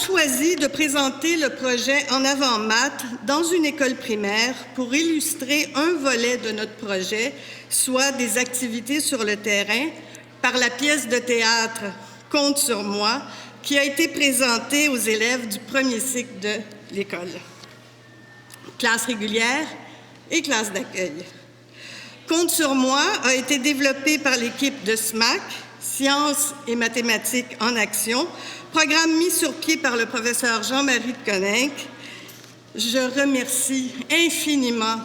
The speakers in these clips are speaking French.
choisi de présenter le projet En avant maths dans une école primaire pour illustrer un volet de notre projet, soit des activités sur le terrain, par la pièce de théâtre Compte sur moi, qui a été présentée aux élèves du premier cycle de l'école. Classe régulière et classe d'accueil. Compte sur moi a été développé par l'équipe de SMAC, Sciences et mathématiques en action, programme mis sur pied par le professeur Jean-Marie de Coninck. Je remercie infiniment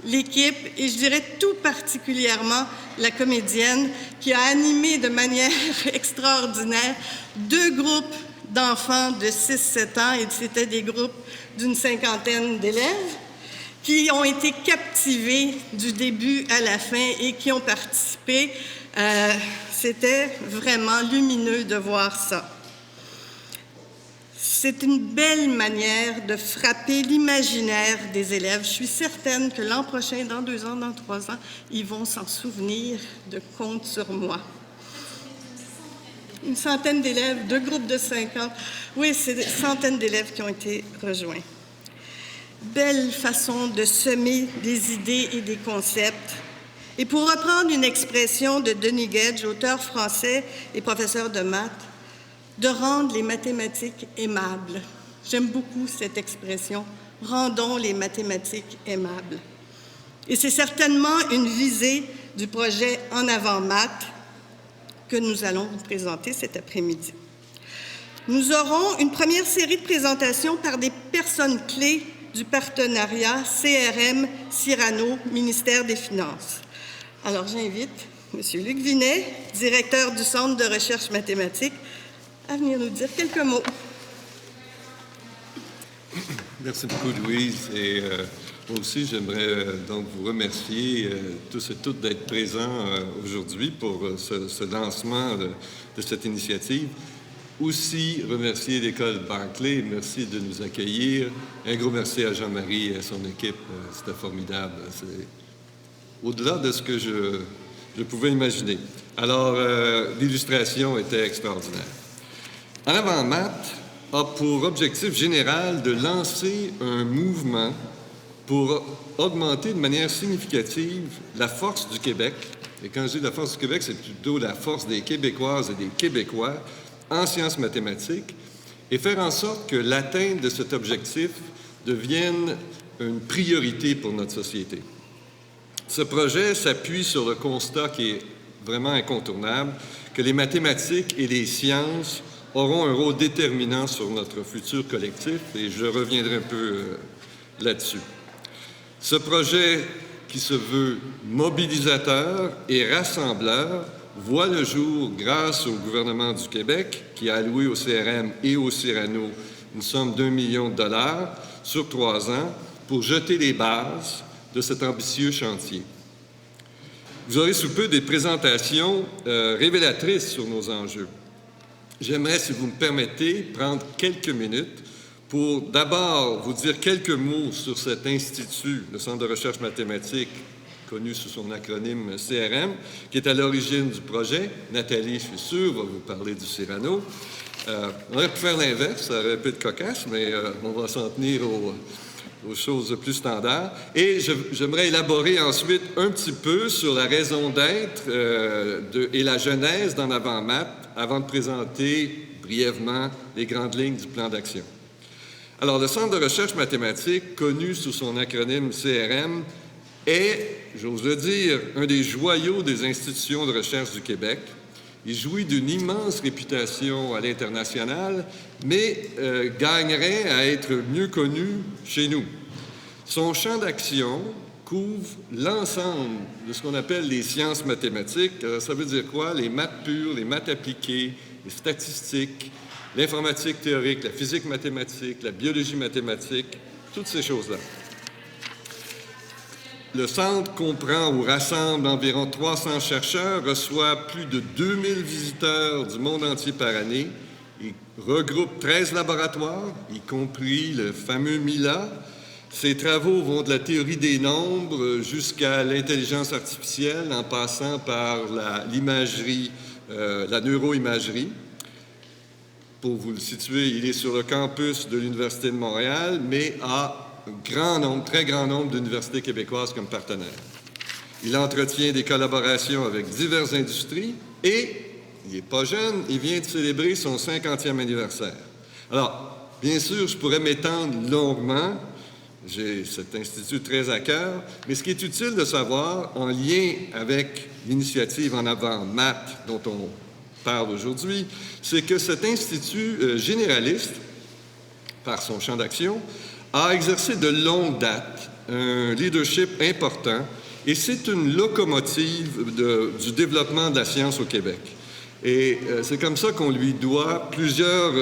l'équipe et je dirais tout particulièrement la comédienne qui a animé de manière extraordinaire 2 groupes d'enfants de 6-7 ans, et c'était des groupes d'une 50aine d'élèves qui ont été captivés du début à la fin et qui ont participé. C'était vraiment lumineux de voir ça. C'est une belle manière de frapper l'imaginaire des élèves. Je suis certaine que l'an prochain, dans 2 ans, dans 3 ans, ils vont s'en souvenir de Compte sur moi. Une centaine d'élèves, 2 groupes de 50. Oui, c'est des centaines d'élèves qui ont été rejoints. Belle façon de semer des idées et des concepts. Et pour reprendre une expression de Denis Gedge, auteur français et professeur de maths, de rendre les mathématiques aimables. J'aime beaucoup cette expression. Rendons les mathématiques aimables. Et c'est certainement une visée du projet En avant maths que nous allons vous présenter cet après-midi. Nous aurons une première série de présentations par des personnes clés du partenariat CRM-Cyrano, ministère des Finances. Alors j'invite M. Luc Vinet, directeur du Centre de recherche mathématique, à venir nous dire quelques mots. Merci beaucoup, Louise. Et moi aussi, j'aimerais donc vous remercier tous et toutes d'être présents aujourd'hui pour ce lancement de cette initiative. Aussi remercier l'école Barclay. Merci de nous accueillir. Un gros merci à Jean-Marie et à son équipe. C'était formidable. C'est au-delà de ce que je pouvais imaginer. Alors, l'illustration était extraordinaire. En avant maths a pour objectif général de lancer un mouvement pour augmenter de manière significative la force du Québec. Et quand je dis la force du Québec, c'est plutôt la force des Québécoises et des Québécois en sciences mathématiques et faire en sorte que l'atteinte de cet objectif devienne une priorité pour notre société. Ce projet s'appuie sur le constat qui est vraiment incontournable, que les mathématiques et les sciences auront un rôle déterminant sur notre futur collectif, et je reviendrai un peu là-dessus. Ce projet, qui se veut mobilisateur et rassembleur, voit le jour grâce au gouvernement du Québec, qui a alloué au CRM et au Cyrano une somme d'1 million de dollars sur 3 ans pour jeter les bases de cet ambitieux chantier. Vous aurez sous peu des présentations révélatrices sur nos enjeux. J'aimerais, si vous me permettez, prendre quelques minutes pour d'abord vous dire quelques mots sur cet institut, le Centre de recherche mathématique, connu sous son acronyme CRM, qui est à l'origine du projet. Nathalie, je suis sûr, va vous parler du Cyrano. On aurait pu faire l'inverse, ça aurait pu être cocasse, mais on va s'en tenir aux choses plus standards. Et j'aimerais élaborer ensuite un petit peu sur la raison d'être et la genèse d'En avant maths, avant de présenter brièvement les grandes lignes du plan d'action. Alors, le Centre de recherche mathématique, connu sous son acronyme CRM, est, j'ose le dire, un des joyaux des institutions de recherche du Québec. Il jouit d'une immense réputation à l'international, mais gagnerait à être mieux connu chez nous. Son champ d'action couvre l'ensemble de ce qu'on appelle les sciences mathématiques. Ça veut dire quoi? Les maths pures, les maths appliquées, les statistiques, l'informatique théorique, la physique mathématique, la biologie mathématique, toutes ces choses-là. Le centre comprend ou rassemble environ 300 chercheurs, reçoit plus de 2000 visiteurs du monde entier par année. Il regroupe 13 laboratoires, y compris le fameux MILA. Ses travaux vont de la théorie des nombres jusqu'à l'intelligence artificielle, en passant par l'imagerie, la neuroimagerie. Pour vous le situer, il est sur le campus de l'Université de Montréal, mais a un très grand nombre d'universités québécoises comme partenaires. Il entretient des collaborations avec diverses industries et, il n'est pas jeune, il vient de célébrer son 50e anniversaire. Alors, bien sûr, je pourrais m'étendre longuement. J'ai cet institut très à cœur, mais ce qui est utile de savoir, en lien avec l'initiative En avant maths dont on parle aujourd'hui, c'est que cet institut généraliste, par son champ d'action, a exercé de longue date un leadership important et c'est une locomotive du développement de la science au Québec. Et c'est comme ça qu'on lui doit plusieurs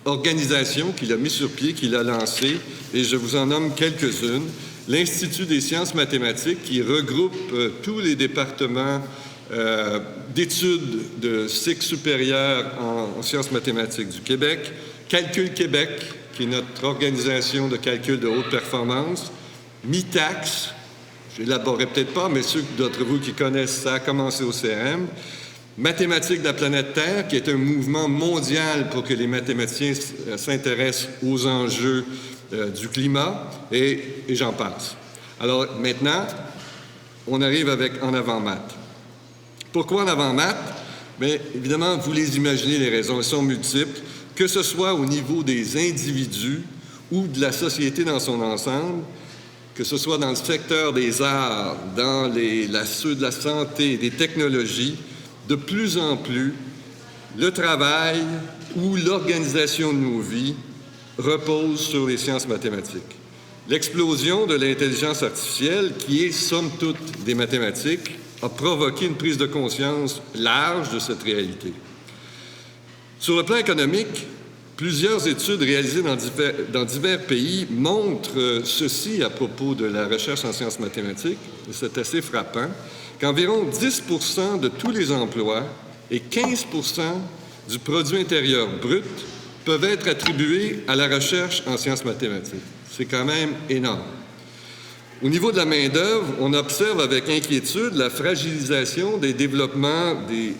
organisations qu'il a mis sur pied, qu'il a lancées, et je vous en nomme quelques-unes. L'Institut des sciences mathématiques, qui regroupe tous les départements d'études de cycle supérieur en sciences mathématiques du Québec, Calcul Québec, qui est notre organisation de calcul de haute performance, MITAX, je l'élaborerai peut-être pas, mais ceux d'entre vous qui connaissent ça, a commencé au CRM, Mathématiques de la planète Terre, qui est un mouvement mondial pour que les mathématiciens s'intéressent aux enjeux du climat, et j'en passe. Alors maintenant, on arrive avec En avant maths. Pourquoi En avant maths? Bien, évidemment, vous les imaginez, les raisons, elles sont multiples, que ce soit au niveau des individus ou de la société dans son ensemble, que ce soit dans le secteur des arts, dans ceux de la santé, des technologies. De plus en plus, le travail ou l'organisation de nos vies repose sur les sciences mathématiques. L'explosion de l'intelligence artificielle, qui est somme toute des mathématiques, a provoqué une prise de conscience large de cette réalité. Sur le plan économique, plusieurs études réalisées dans divers pays montrent ceci à propos de la recherche en sciences mathématiques, et c'est assez frappant, qu'environ 10 % de tous les emplois et 15 % du produit intérieur brut peuvent être attribués à la recherche en sciences mathématiques. C'est quand même énorme. Au niveau de la main-d'œuvre, on observe avec inquiétude la fragilisation des développements des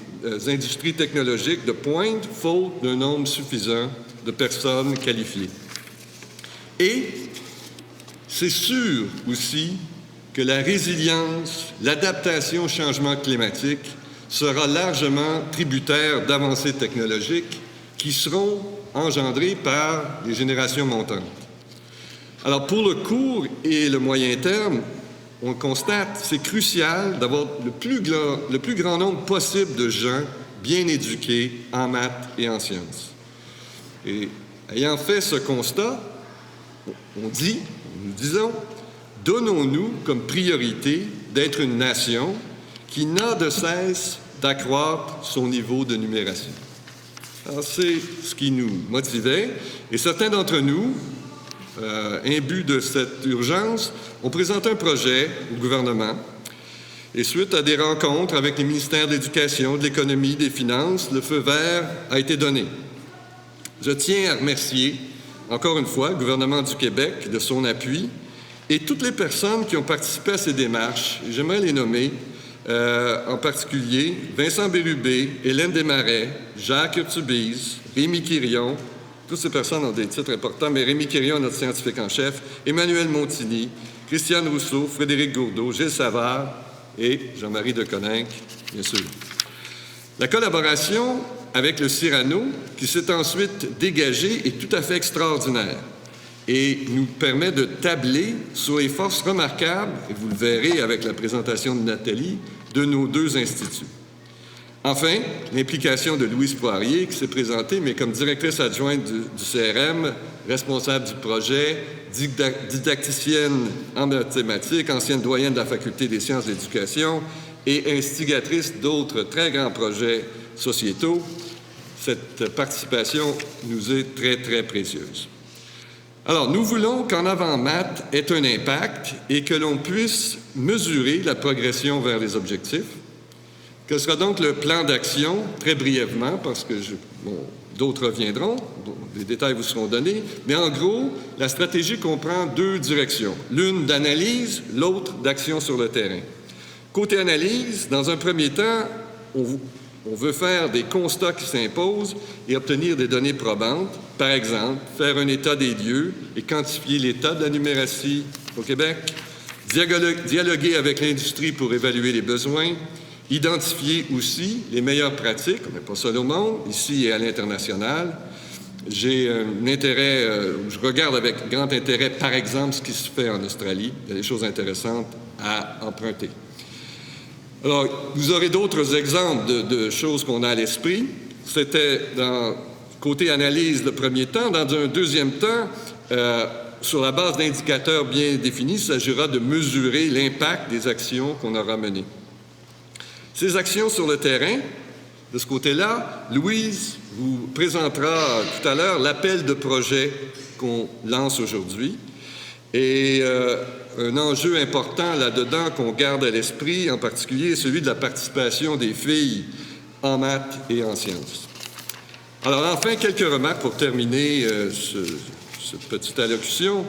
industries technologiques de pointe, faute d'un nombre suffisant de personnes qualifiées. Et c'est sûr aussi que la résilience, l'adaptation au changement climatique sera largement tributaire d'avancées technologiques qui seront engendrées par les générations montantes. Alors, pour le court et le moyen terme, on constate, c'est crucial d'avoir le plus grand nombre possible de gens bien éduqués en maths et en sciences. Et ayant fait ce constat, nous disons, donnons-nous comme priorité d'être une nation qui n'a de cesse d'accroître son niveau de numération. Alors, c'est ce qui nous motivait, et certains d'entre nous, imbus de cette urgence, ont présenté un projet au gouvernement, et suite à des rencontres avec les ministères de l'Éducation, de l'Économie, des Finances, le feu vert a été donné. Je tiens à remercier, encore une fois, le gouvernement du Québec de son appui, et toutes les personnes qui ont participé à ces démarches. J'aimerais les nommer, en particulier Vincent Bérubé, Hélène Desmarais, Jacques Urtubise, Rémi Quirion. Toutes ces personnes ont des titres importants, mais Rémi Quirion, notre scientifique en chef, Emmanuel Montigny, Christiane Rousseau, Frédéric Gourdeau, Gilles Savard et Jean-Marie Deconinck, bien sûr. La collaboration avec le Cyrano, qui s'est ensuite dégagée, est tout à fait extraordinaire et nous permet de tabler sur les forces remarquables, et vous le verrez avec la présentation de Nathalie, de nos deux instituts. Enfin, l'implication de Louise Poirier, qui s'est présentée, mais comme directrice adjointe du CRM, responsable du projet, didacticienne en mathématiques, ancienne doyenne de la Faculté des sciences de l'éducation et instigatrice d'autres très grands projets sociétaux. Cette participation nous est très, très précieuse. Alors, nous voulons qu'en avant maths ait un impact et que l'on puisse mesurer la progression vers les objectifs. Quel sera donc le plan d'action, très brièvement, parce que d'autres reviendront, les détails vous seront donnés, mais en gros, la stratégie comprend deux directions, l'une d'analyse, l'autre d'action sur le terrain. Côté analyse, dans un premier temps, On veut faire des constats qui s'imposent et obtenir des données probantes. Par exemple, faire un état des lieux et quantifier l'état de la numératie au Québec, dialoguer avec l'industrie pour évaluer les besoins, identifier aussi les meilleures pratiques, on n'est pas seul au monde, ici et à l'international. J'ai un intérêt, je regarde avec grand intérêt, par exemple, ce qui se fait en Australie. Il y a des choses intéressantes à emprunter. Alors, vous aurez d'autres exemples de choses qu'on a à l'esprit. C'était dans côté analyse le premier temps. Dans un deuxième temps, sur la base d'indicateurs bien définis, il s'agira de mesurer l'impact des actions qu'on aura menées. Ces actions sur le terrain, de ce côté-là, Louise vous présentera tout à l'heure l'appel de projet qu'on lance aujourd'hui. Et un enjeu important là-dedans qu'on garde à l'esprit, en particulier, est celui de la participation des filles en maths et en sciences. Alors, enfin, quelques remarques pour terminer cette petite allocution.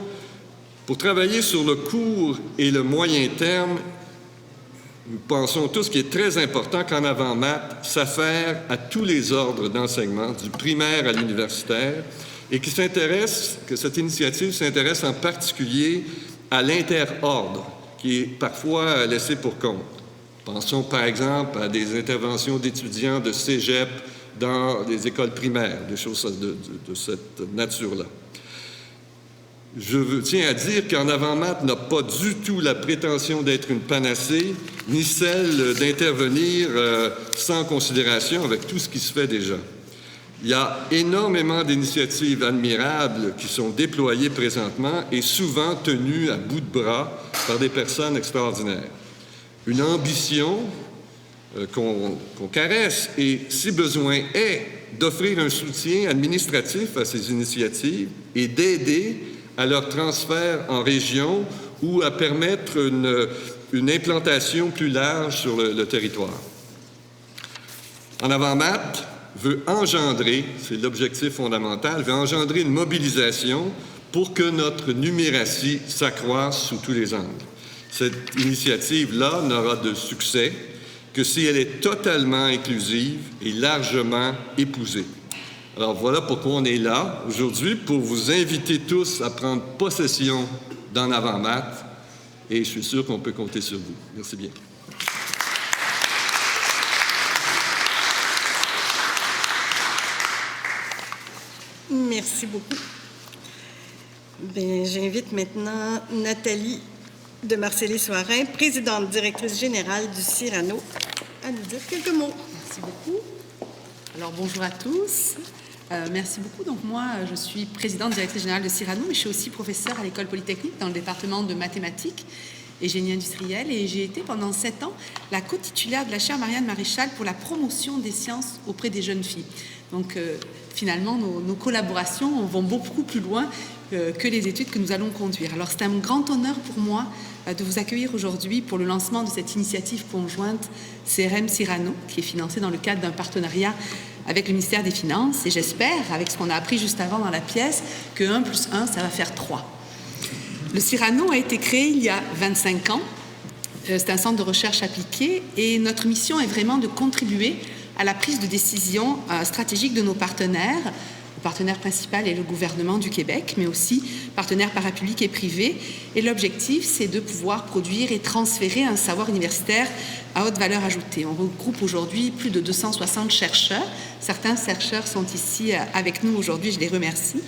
Pour travailler sur le court et le moyen terme, nous pensons tous qu'il est très important qu'en avant maths s'affaire à tous les ordres d'enseignement, du primaire à l'universitaire, et que cette initiative s'intéresse en particulier à l'interordre, qui est parfois laissé pour compte. Pensons par exemple à des interventions d'étudiants de cégep dans les écoles primaires, des choses de cette nature-là. Je tiens à dire qu'en avant maths n'a pas du tout la prétention d'être une panacée, ni celle d'intervenir sans considération avec tout ce qui se fait déjà. Il y a énormément d'initiatives admirables qui sont déployées présentement et souvent tenues à bout de bras par des personnes extraordinaires. Une ambition qu'on caresse et, si besoin est, d'offrir un soutien administratif à ces initiatives et d'aider à leur transfert en région ou à permettre une implantation plus large sur le territoire. En avant maths veut engendrer, c'est l'objectif fondamental, veut engendrer une mobilisation pour que notre numératie s'accroisse sous tous les angles. Cette initiative-là n'aura de succès que si elle est totalement inclusive et largement épousée. Alors voilà pourquoi on est là aujourd'hui, pour vous inviter tous à prendre possession d'en avant maths, et je suis sûr qu'on peut compter sur vous. Merci bien. Merci beaucoup. Bien, j'invite maintenant Nathalie de Marcellus-Soirin, présidente directrice générale du Cyrano, à nous dire quelques mots. Merci beaucoup. Alors, bonjour à tous. Merci beaucoup. Donc, moi, je suis présidente directrice générale de Cyrano, mais je suis aussi professeure à l'École polytechnique dans le département de mathématiques et génie industriel. Et j'ai été pendant 7 ans la co-titulaire de la chaire Marianne Maréchal pour la promotion des sciences auprès des jeunes filles. Donc, finalement, nos collaborations vont beaucoup plus loin que les études que nous allons conduire. Alors, c'est un grand honneur pour moi de vous accueillir aujourd'hui pour le lancement de cette initiative conjointe CRM-Cyrano, qui est financée dans le cadre d'un partenariat avec le ministère des Finances. Et j'espère, avec ce qu'on a appris juste avant dans la pièce, que 1 plus 1, ça va faire 3. Le Cyrano a été créé il y a 25 ans. C'est un centre de recherche appliquée et notre mission est vraiment de contribuer à la prise de décision stratégique de nos partenaires. Le partenaire principal est le gouvernement du Québec, mais aussi partenaires parapublics et privés. Et l'objectif, c'est de pouvoir produire et transférer un savoir universitaire à haute valeur ajoutée. On regroupe aujourd'hui plus de 260 chercheurs. Certains chercheurs sont ici avec nous aujourd'hui, je les remercie.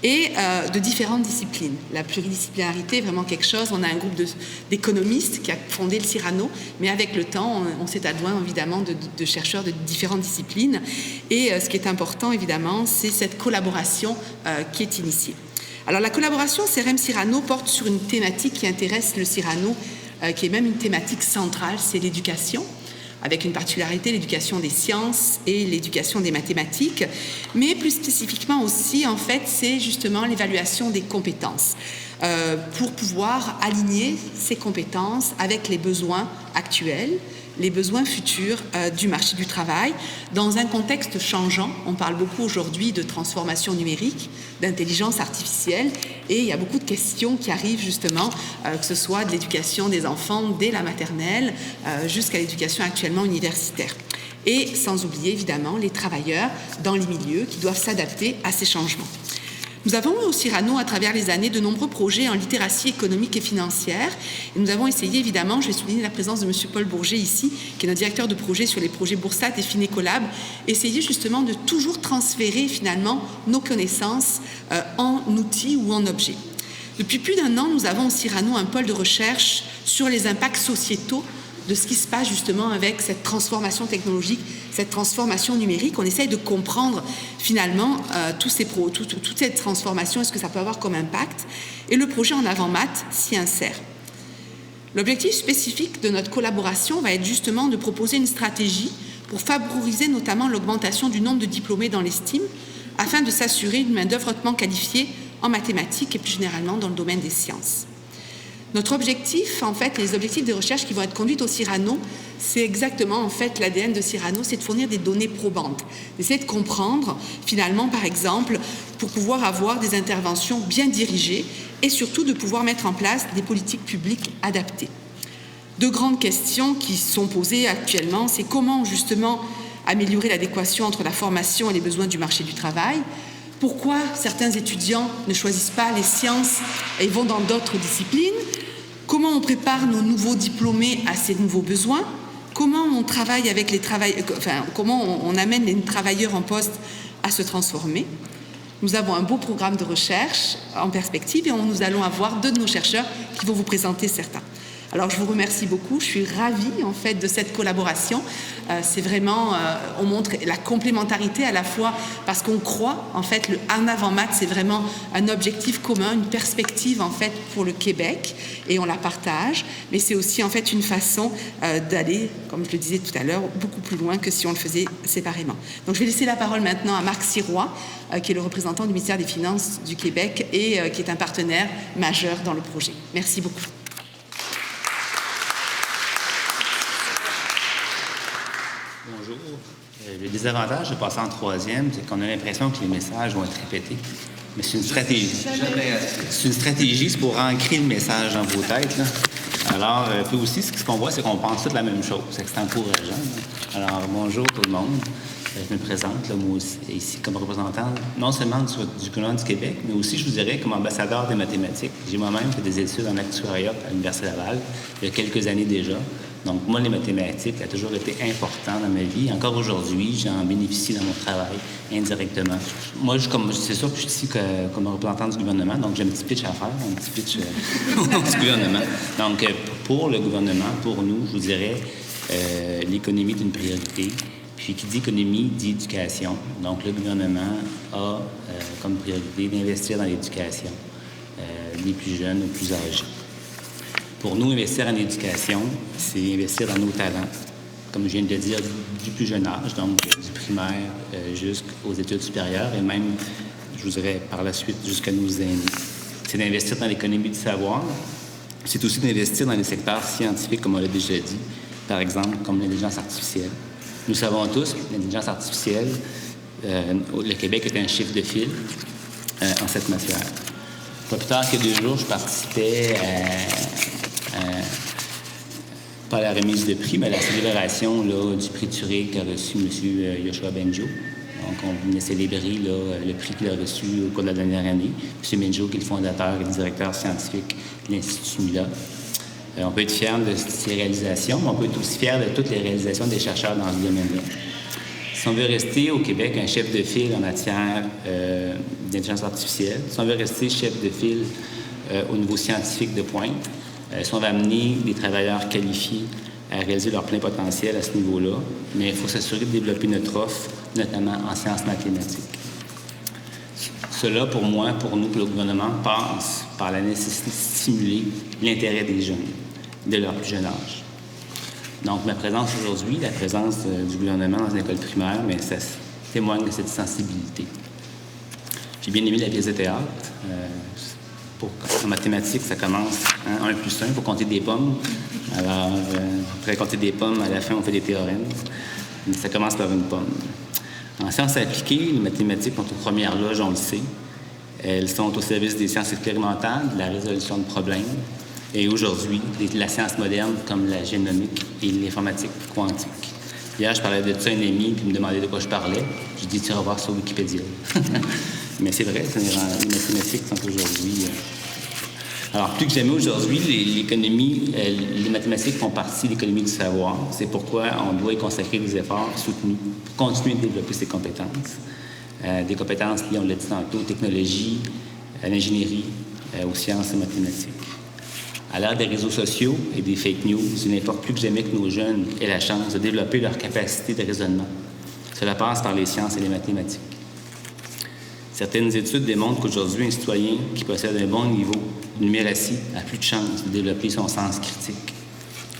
Et de différentes disciplines. La pluridisciplinarité est vraiment quelque chose. On a un groupe d'économistes qui a fondé le Cyrano, mais avec le temps, on s'est adjoint évidemment de chercheurs de différentes disciplines. Et ce qui est important, évidemment, c'est cette collaboration qui est initiée. Alors, la collaboration CRM-Cyrano porte sur une thématique qui intéresse le Cyrano, qui est même une thématique centrale, c'est l'éducation, avec une particularité, l'éducation des sciences et l'éducation des mathématiques. Mais plus spécifiquement aussi, en fait, c'est justement l'évaluation des compétences pour pouvoir aligner ces compétences avec les besoins actuels, les besoins futurs du marché du travail, dans un contexte changeant. On parle beaucoup aujourd'hui de transformation numérique, d'intelligence artificielle, et il y a beaucoup de questions qui arrivent justement, que ce soit de l'éducation des enfants dès la maternelle jusqu'à l'éducation actuellement universitaire. et sans oublier évidemment les travailleurs dans les milieux qui doivent s'adapter à ces changements. Nous avons eu au Cyrano, à travers les années, de nombreux projets en littératie économique et financière. Et nous avons essayé, évidemment, je vais souligner la présence de M. Paul Bourget ici, qui est notre directeur de projet sur les projets Boursat et Finécolab, essayer justement de toujours transférer, finalement, nos connaissances en outils ou en objets. Depuis plus d'1 an, nous avons au Cyrano un pôle de recherche sur les impacts sociétaux de ce qui se passe justement avec cette transformation technologique, cette transformation numérique. On essaye de comprendre finalement toute cette transformation et ce que ça peut avoir comme impact. Et le projet En Avant Maths s'y insère. L'objectif spécifique de notre collaboration va être justement de proposer une stratégie pour favoriser notamment l'augmentation du nombre de diplômés dans les STEAM afin de s'assurer une main-d'œuvre hautement qualifiée en mathématiques et plus généralement dans le domaine des sciences. Notre objectif, en fait, les objectifs de recherche qui vont être conduites au Cyrano, c'est exactement, en fait, l'ADN de Cyrano, c'est de fournir des données probantes, d'essayer de comprendre, finalement, par exemple, pour pouvoir avoir des interventions bien dirigées et surtout de pouvoir mettre en place des politiques publiques adaptées. Deux grandes questions qui sont posées actuellement, c'est comment, justement, améliorer l'adéquation entre la formation et les besoins du marché du travail. Pourquoi certains étudiants ne choisissent pas les sciences et vont dans d'autres disciplines? Comment on prépare nos nouveaux diplômés à ces nouveaux besoins? Comment on travaille avec les comment on amène les travailleurs en poste à se transformer? Nous avons un beau programme de recherche en perspective et nous allons avoir 2 de nos chercheurs qui vont vous présenter certains. Alors, je vous remercie beaucoup. Je suis ravie, en fait, de cette collaboration. C'est vraiment, on montre la complémentarité à la fois parce qu'on croit, en fait, le En Avant Maths, c'est vraiment un objectif commun, une perspective, en fait, pour le Québec et on la partage. Mais c'est aussi, en fait, une façon d'aller, comme je le disais tout à l'heure, beaucoup plus loin que si on le faisait séparément. Donc, je vais laisser la parole maintenant à Marc Sirois, qui est le représentant du ministère des Finances du Québec et qui est un partenaire majeur dans le projet. Merci beaucoup. Bonjour. Le désavantage de passer en 3e, c'est qu'on a l'impression que les messages vont être répétés. Mais c'est une stratégie. C'est une stratégie, c'est pour ancrer le message dans vos têtes, là. Alors, puis aussi, ce qu'on voit, c'est qu'on pense toute la même chose. C'est encourageant. Alors, bonjour tout le monde. Je me présente, là, moi aussi, ici, comme représentant, non seulement du gouvernement du Québec, mais aussi, je vous dirais, comme ambassadeur des mathématiques. J'ai moi-même fait des études en actuariat à l'Université Laval, il y a quelques années déjà. Donc, moi, les mathématiques, ça a toujours été important dans ma vie. Encore aujourd'hui, j'en bénéficie dans mon travail, indirectement. Moi, c'est sûr que je suis ici comme représentant du gouvernement, donc j'ai un petit pitch à faire, un petit pitch du gouvernement. Donc, pour le gouvernement, pour nous, je vous dirais, l'économie est une priorité. Puis, qui dit économie, dit éducation. Donc, le gouvernement a comme priorité d'investir dans l'éducation, des plus jeunes aux plus âgés. Pour nous, investir en éducation, c'est investir dans nos talents, comme je viens de le dire, du plus jeune âge, donc du primaire jusqu'aux études supérieures et même, je vous dirais, par la suite, jusqu'à nos aînés. C'est d'investir dans l'économie du savoir. C'est aussi d'investir dans les secteurs scientifiques, comme on l'a déjà dit, par exemple, comme l'intelligence artificielle. Nous savons tous que l'intelligence artificielle, le Québec est un chiffre de file en cette matière. Pas plus tard que 2 jours, je participais pas à la remise de prix, mais à la célébration là, du prix Turing qu'a reçu M. Yoshua Bengio. Donc, on venait célébrer là, le prix qu'il a reçu au cours de la dernière année. M. Bengio, qui est le fondateur et le directeur scientifique de l'Institut Mila. On peut être fier de ces réalisations, mais on peut être aussi fier de toutes les réalisations des chercheurs dans ce domaine-là. Si on veut rester au Québec un chef de file en matière d'intelligence artificielle, si on veut rester chef de file au niveau scientifique de pointe, si on va amener des travailleurs qualifiés à réaliser leur plein potentiel à ce niveau-là, mais il faut s'assurer de développer notre offre, notamment en sciences mathématiques. Cela, pour moi, pour nous, pour le gouvernement, passe par la nécessité de stimuler l'intérêt des jeunes de leur plus jeune âge. Donc, ma présence aujourd'hui, la présence du gouvernement dans une école primaire, mais ça témoigne de cette sensibilité. J'ai bien aimé la pièce de théâtre. En mathématiques, ça commence 1 plus 1, il faut compter des pommes. Alors, après compter des pommes, à la fin, on fait des théorèmes. Mais ça commence par une pomme. En sciences appliquées, les mathématiques ont aux premières loges, on le sait. Elles sont au service des sciences expérimentales, de la résolution de problèmes. Et aujourd'hui, la science moderne comme la génomique et l'informatique quantique. Hier, je parlais de ça à un ami, puis il me demandait de quoi je parlais. Je dis, tu vas voir sur Wikipédia. Mais c'est vrai, les mathématiques sont aujourd'hui... Alors, plus que jamais aujourd'hui, l'économie, les mathématiques font partie de l'économie du savoir. C'est pourquoi on doit y consacrer des efforts soutenus pour continuer de développer ces compétences. Des compétences liées, on l'a dit tantôt, aux technologies, à l'ingénierie, aux sciences et mathématiques. À l'ère des réseaux sociaux et des fake news, il importe plus que jamais que nos jeunes aient la chance de développer leur capacité de raisonnement. Cela passe par les sciences et les mathématiques. Certaines études démontrent qu'aujourd'hui, un citoyen qui possède un bon niveau de numératie a plus de chances de développer son sens critique.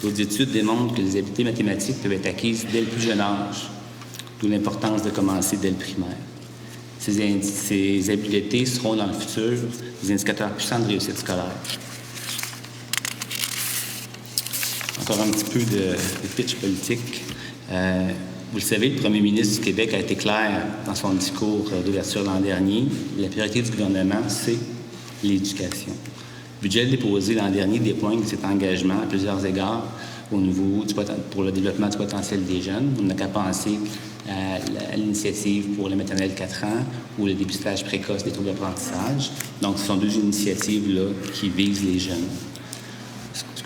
D'autres études démontrent que les habiletés mathématiques peuvent être acquises dès le plus jeune âge, d'où l'importance de commencer dès le primaire. Ces habiletés seront dans le futur des indicateurs puissants de réussite scolaire. Encore un petit peu de pitch politique. Vous le savez, le premier ministre du Québec a été clair dans son discours d'ouverture l'an dernier. La priorité du gouvernement, c'est l'éducation. Le budget déposé l'an dernier dépointe cet engagement à plusieurs égards au niveau pour le développement du potentiel des jeunes. On n'a qu'à penser à l'initiative pour les maternelles 4 ans ou le dépistage précoce des troubles d'apprentissage. Donc, ce sont deux initiatives-là qui visent les jeunes. Ce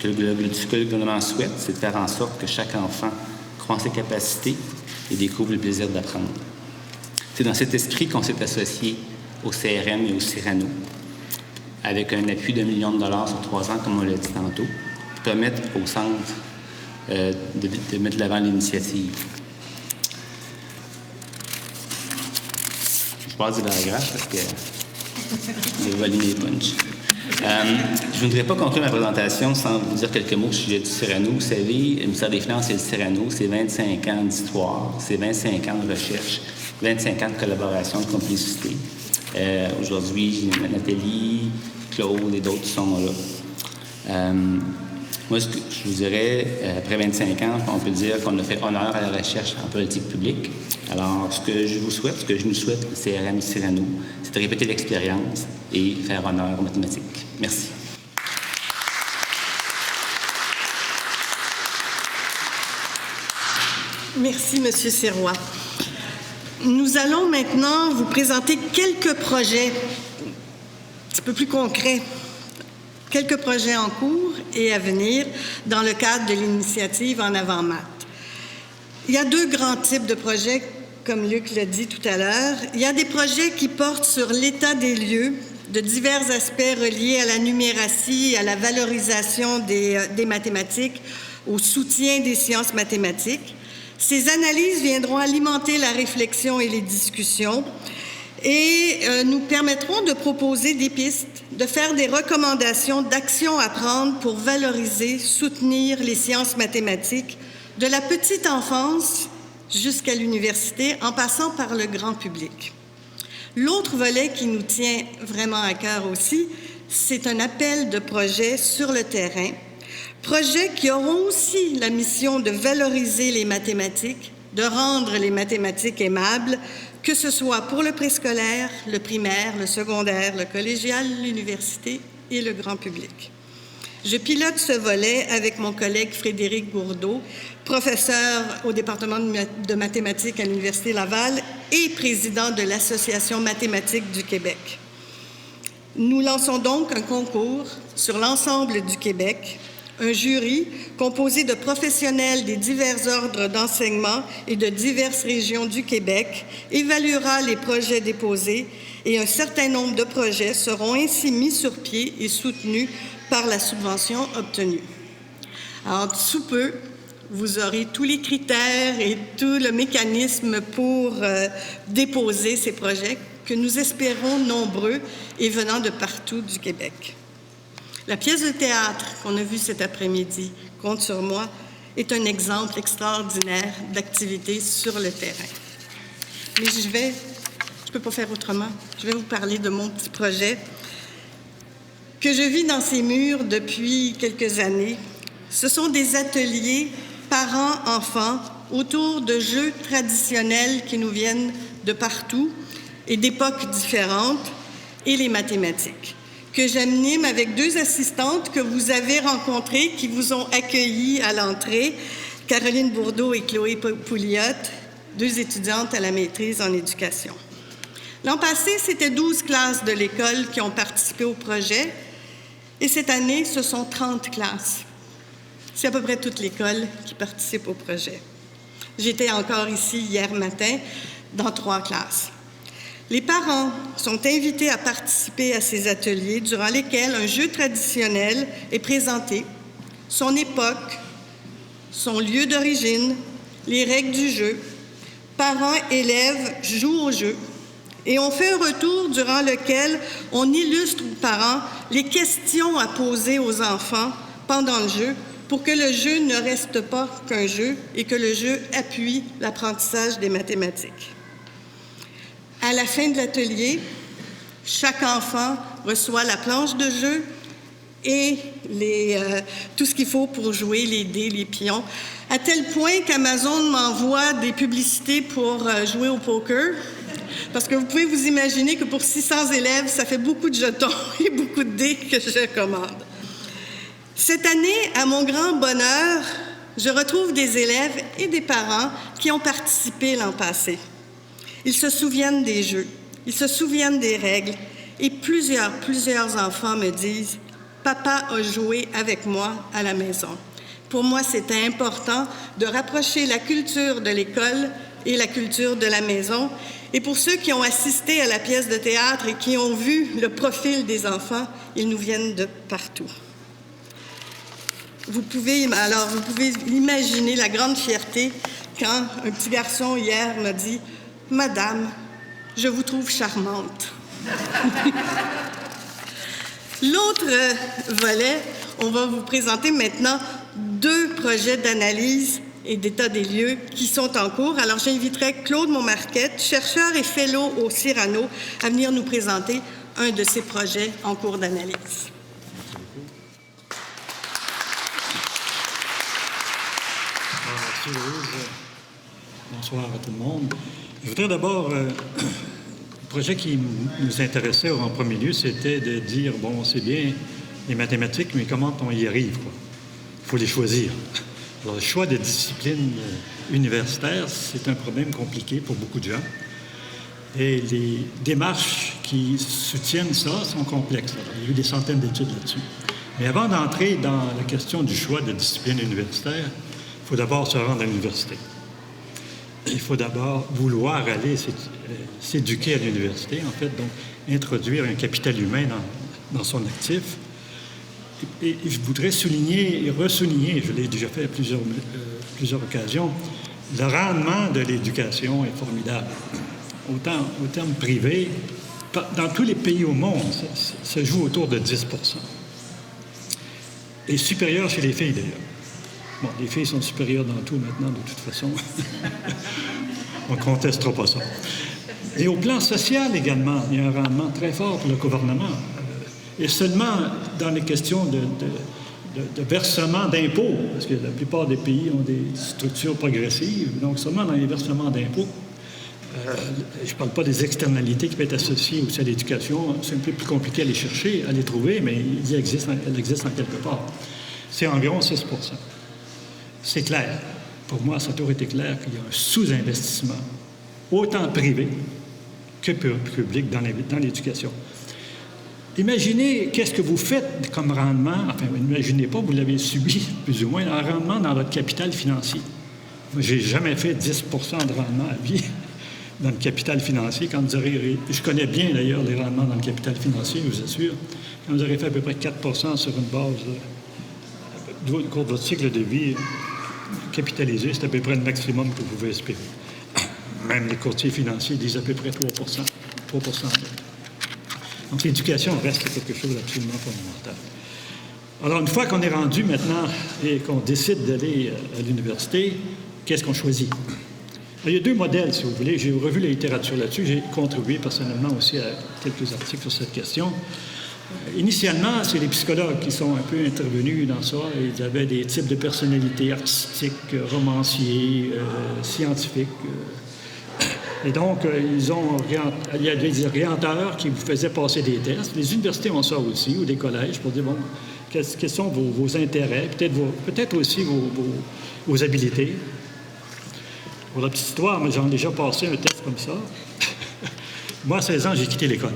que le gouvernement souhaite, c'est de faire en sorte que chaque enfant croit en ses capacités et découvre le plaisir d'apprendre. C'est dans cet esprit qu'on s'est associé au CRM et au Cyrano, avec un appui d'1 million de dollars sur 3 ans, comme on l'a dit tantôt, pour permettre au centre de mettre de l'avant l'initiative. Je passe des paragraphes parce que j'ai volé mes punchs. Je ne voudrais pas conclure ma présentation sans vous dire quelques mots au sujet du Cyrano. Vous savez, le ministère des Finances et le Cyrano, c'est 25 ans d'histoire, c'est 25 ans de recherche, 25 ans de collaboration, de complicité. Aujourd'hui, Nathalie, Claude et d'autres sont là. Moi, ce que je vous dirais, après 25 ans, on peut dire qu'on a fait honneur à la recherche en politique publique. Alors, ce que je vous souhaite, ce que je nous souhaite, le CRM et Cyrano, c'est de répéter l'expérience et faire honneur aux mathématiques. Merci. Merci, M. Sirois. Nous allons maintenant vous présenter quelques projets un petit peu plus concrets, quelques projets en cours et à venir dans le cadre de l'initiative En avant maths. Il y a deux grands types de projets, comme Luc l'a dit tout à l'heure. Il y a des projets qui portent sur l'état des lieux de divers aspects reliés à la numératie, à la valorisation des mathématiques, au soutien des sciences mathématiques. Ces analyses viendront alimenter la réflexion et les discussions et nous permettront de proposer des pistes, de faire des recommandations d'actions à prendre pour valoriser, soutenir les sciences mathématiques de la petite enfance jusqu'à l'université, en passant par le grand public. L'autre volet qui nous tient vraiment à cœur aussi, c'est un appel de projets sur le terrain, projets qui auront aussi la mission de valoriser les mathématiques, de rendre les mathématiques aimables, que ce soit pour le préscolaire, le primaire, le secondaire, le collégial, l'université et le grand public. Je pilote ce volet avec mon collègue Frédéric Gourdeau, professeur au département de mathématiques à l'Université Laval et président de l'Association mathématique du Québec. Nous lançons donc un concours sur l'ensemble du Québec. Un jury composé de professionnels des divers ordres d'enseignement et de diverses régions du Québec évaluera les projets déposés et un certain nombre de projets seront ainsi mis sur pied et soutenus par la subvention obtenue. Alors, sous peu, vous aurez tous les critères et tout le mécanisme pour déposer ces projets que nous espérons nombreux et venant de partout du Québec. La pièce de théâtre qu'on a vue cet après-midi, Compte sur moi, est un exemple extraordinaire d'activité sur le terrain. Mais je ne peux pas faire autrement. Je vais vous parler de mon petit projet que je vis dans ces murs depuis quelques années. Ce sont des ateliers parents-enfants autour de jeux traditionnels qui nous viennent de partout et d'époques différentes et les mathématiques, que j'anime avec deux assistantes que vous avez rencontrées, qui vous ont accueillis à l'entrée, Caroline Bourdeau et Chloé Pouliot, 2 étudiantes à la maîtrise en éducation. L'an passé, c'était 12 classes de l'école qui ont participé au projet et cette année, ce sont 30 classes. C'est à peu près toute l'école qui participe au projet. J'étais encore ici hier matin dans 3 classes. Les parents sont invités à participer à ces ateliers durant lesquels un jeu traditionnel est présenté, son époque, son lieu d'origine, les règles du jeu. Parents, élèves jouent au jeu et on fait un retour durant lequel on illustre aux parents les questions à poser aux enfants pendant le jeu pour que le jeu ne reste pas qu'un jeu et que le jeu appuie l'apprentissage des mathématiques. À la fin de l'atelier, chaque enfant reçoit la planche de jeu et tout ce qu'il faut pour jouer, les dés, les pions, à tel point qu'Amazon m'envoie des publicités pour jouer au poker, parce que vous pouvez vous imaginer que pour 600 élèves, ça fait beaucoup de jetons et beaucoup de dés que je commande. Cette année, à mon grand bonheur, je retrouve des élèves et des parents qui ont participé l'an passé. Ils se souviennent des jeux, ils se souviennent des règles et plusieurs enfants me disent « Papa a joué avec moi à la maison ». Pour moi, c'était important de rapprocher la culture de l'école et la culture de la maison. Et pour ceux qui ont assisté à la pièce de théâtre et qui ont vu le profil des enfants, ils nous viennent de partout. Vous pouvez imaginer la grande fierté quand un petit garçon hier m'a dit « Madame, je vous trouve charmante. » L'autre volet, on va vous présenter maintenant 2 projets d'analyse et d'état des lieux qui sont en cours. Alors, j'inviterai Claude Montmarquette, chercheur et fellow au Cyrano, à venir nous présenter un de ces projets en cours d'analyse. Merci, Louise. Bonsoir à tout le monde. Je voudrais d'abord, le projet qui nous intéressait en premier lieu, c'était de dire, bon, c'est bien les mathématiques, mais comment on y arrive, quoi? Il faut les choisir. Alors, le choix de disciplines universitaires, c'est un problème compliqué pour beaucoup de gens. Et les démarches qui soutiennent ça sont complexes. Alors, il y a eu des centaines d'études là-dessus. Mais avant d'entrer dans la question du choix de disciplines universitaires, il faut d'abord se rendre à l'université. Il faut d'abord vouloir aller s'éduquer à l'université, en fait, donc introduire un capital humain dans son actif. Et je voudrais souligner et ressouligner, je l'ai déjà fait à plusieurs occasions, le rendement de l'éducation est formidable. Autant au terme privé, dans tous les pays au monde, ça joue autour de 10 %. Et supérieur chez les filles, d'ailleurs. Bon, les filles sont supérieures dans tout maintenant, de toute façon. On ne contestera pas ça. Et au plan social également, il y a un rendement très fort pour le gouvernement. Et seulement dans les questions de versement d'impôts, parce que la plupart des pays ont des structures progressives, donc seulement dans les versements d'impôts, je ne parle pas des externalités qui peuvent être associées aussi à l'éducation, c'est un peu plus compliqué à les chercher, à les trouver, mais elles existent en quelque part. C'est environ 6 %. C'est clair. Pour moi, ça a toujours été clair qu'il y a un sous-investissement, autant privé que public, dans l'éducation. Imaginez qu'est-ce que vous faites comme rendement, enfin, imaginez pas, vous l'avez subi plus ou moins, un rendement dans votre capital financier. Moi, je n'ai jamais fait 10 % de rendement à vie dans le capital financier. Quand vous aurez, je connais bien d'ailleurs les rendements dans le capital financier, je vous assure. Quand vous aurez fait à peu près 4 % sur une base au cours de votre cycle de vie, capitalisé, c'est à peu près le maximum que vous pouvez espérer. Même les courtiers financiers disent à peu près 3 %. Donc, l'éducation reste quelque chose d'absolument fondamental. Alors, une fois qu'on est rendu maintenant et qu'on décide d'aller à l'université, qu'est-ce qu'on choisit? Alors, il y a 2 modèles, si vous voulez. J'ai revu la littérature là-dessus. J'ai contribué personnellement aussi à quelques articles sur cette question. Initialement, c'est les psychologues qui sont un peu intervenus dans ça. Ils avaient des types de personnalités artistiques, romanciers, scientifiques. Et donc, il y a des orienteurs qui vous faisaient passer des tests. Les universités ont ça aussi, ou des collèges, pour dire, bon, quels sont vos intérêts, peut-être aussi vos habiletés. Pour la petite histoire, moi, j'en ai déjà passé un test comme ça. Moi, à 16 ans, j'ai quitté l'école.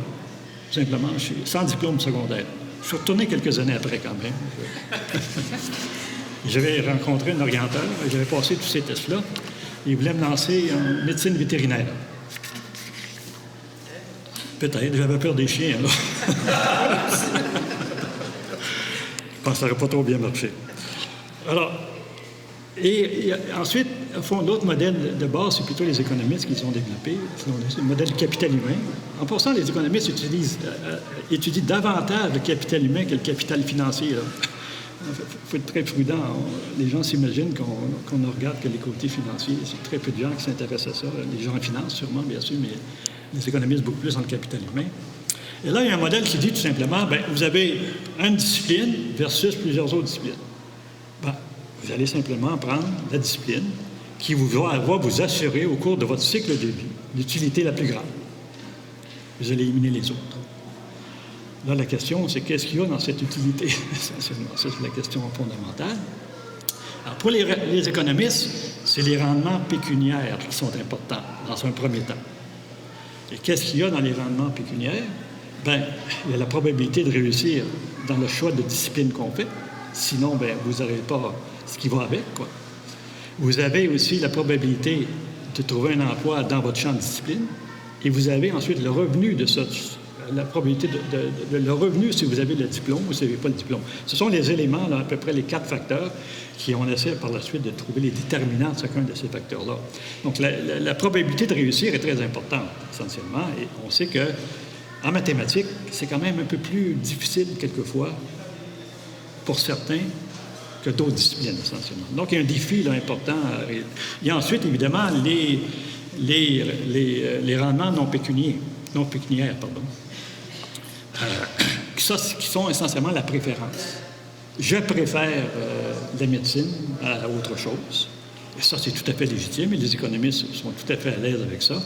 Simplement, je suis sans diplôme secondaire. Je suis retourné quelques années après quand même. J'avais rencontré un orienteur, j'avais passé tous ces tests-là. Il voulait me lancer en médecine vétérinaire. Peut-être, j'avais peur des chiens, là. Je pense que ça n'aurait pas trop bien marché. Alors, et ensuite, au fond, l'autre modèle de base, c'est plutôt les économistes qui ont développé, le modèle capital humain. En passant, les économistes étudient davantage le capital humain que le capital financier. Il faut être très prudent. Les gens s'imaginent qu'on ne regarde que les côtés financiers. C'est très peu de gens qui s'intéressent à ça. Les gens en finance, sûrement, bien sûr, mais les économistes beaucoup plus dans le capital humain. Et là, il y a un modèle qui dit tout simplement, bien, vous avez une discipline versus plusieurs autres disciplines. Bien, vous allez simplement prendre la discipline qui va vous assurer au cours de votre cycle de vie l'utilité la plus grande. Vous allez éliminer les autres. Là, la question, c'est qu'est-ce qu'il y a dans cette utilité? Essentiellement, ça, c'est la question fondamentale. Alors, pour les économistes, c'est les rendements pécuniaires qui sont importants dans un premier temps. Et qu'est-ce qu'il y a dans les rendements pécuniaires? Bien, il y a la probabilité de réussir dans le choix de discipline qu'on fait. Sinon, bien, vous n'aurez pas ce qui va avec, quoi. Vous avez aussi la probabilité de trouver un emploi dans votre champ de discipline. Et vous avez ensuite le revenu de ça, la probabilité de le revenu si vous avez le diplôme ou si vous n'avez pas le diplôme. Ce sont les éléments, là, à peu près les 4 facteurs, on essaie par la suite de trouver les déterminants de chacun de ces facteurs-là. Donc, la probabilité de réussir est très importante, essentiellement. Et on sait qu'en mathématiques, c'est quand même un peu plus difficile, quelquefois, pour certains, que d'autres disciplines, essentiellement. Donc, il y a un défi là, important. Il y a ensuite, évidemment, les rendements non pécuniaires, qui sont essentiellement la préférence. Je préfère la médecine à autre chose. Et ça, c'est tout à fait légitime, et les économistes sont tout à fait à l'aise avec ça.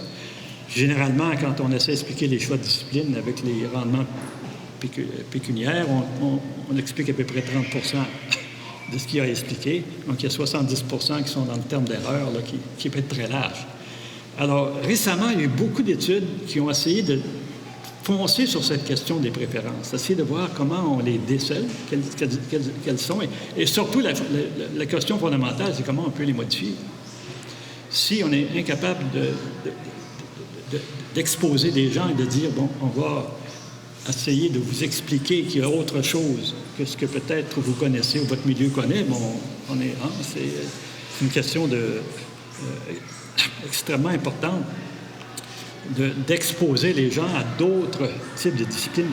Généralement, quand on essaie d'expliquer les choix de discipline avec les rendements pécuniaires, on explique à peu près 30 de ce qu'il y a à expliquer. Donc, il y a 70 qui sont dans le terme d'erreur, qui peut être très large. Alors, récemment, il y a eu beaucoup d'études qui ont essayé de foncer sur cette question des préférences, essayer de voir comment on les décèle, quelles sont, et surtout, la question fondamentale, c'est comment on peut les modifier. Si on est incapable d'exposer des gens et de dire, bon, on va essayer de vous expliquer qu'il y a autre chose que ce que peut-être vous connaissez ou votre milieu connaît, bon, c'est une question extrêmement importante d'exposer les gens à d'autres types de disciplines.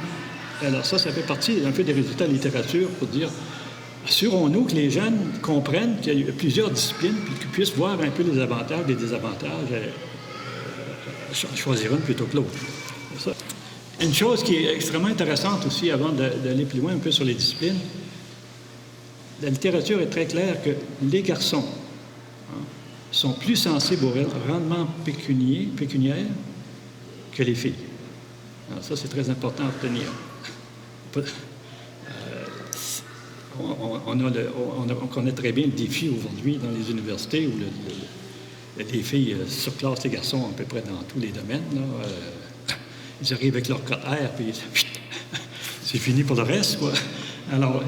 Alors ça fait partie un peu des résultats de la littérature pour dire, assurons-nous que les jeunes comprennent qu'il y a plusieurs disciplines puis qu'ils puissent voir un peu les avantages et les désavantages, choisir une plutôt que l'autre. Ça. Une chose qui est extrêmement intéressante aussi, avant d'aller plus loin un peu sur les disciplines, la littérature est très claire que les garçons sont plus sensibles au rendement pécuniaire que les filles. Alors ça, c'est très important à retenir. On connaît très bien le défi aujourd'hui dans les universités où les filles surclassent les garçons à peu près dans tous les domaines. Ils arrivent avec leur cote R, puis c'est fini pour le reste, quoi. Alors,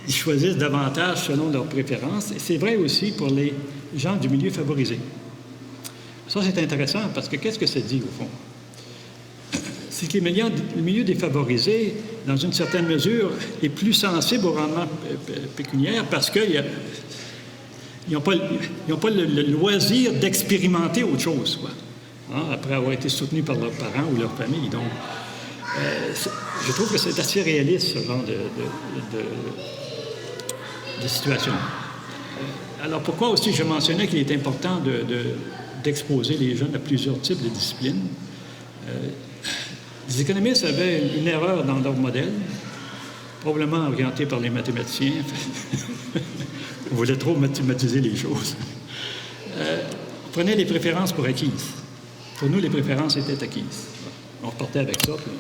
ils choisissent davantage selon leurs préférences. Et c'est vrai aussi pour les gens du milieu favorisé. Ça, c'est intéressant parce que qu'est-ce que ça dit, au fond? C'est que le milieu défavorisé, dans une certaine mesure, est plus sensible au rendement pécuniaire parce qu'ils n'ont pas le loisir d'expérimenter autre chose, quoi. Après avoir été soutenus par leurs parents ou leur famille. Donc, je trouve que c'est assez réaliste, ce genre de situation. Alors, pourquoi aussi je mentionnais qu'il est important d'exposer les jeunes à plusieurs types de disciplines? Les économistes avaient une erreur dans leur modèle, probablement orientée par les mathématiciens. On voulait trop mathématiser les choses. On prenait les préférences pour acquises. Pour nous, les préférences étaient acquises. On repartait avec ça, puis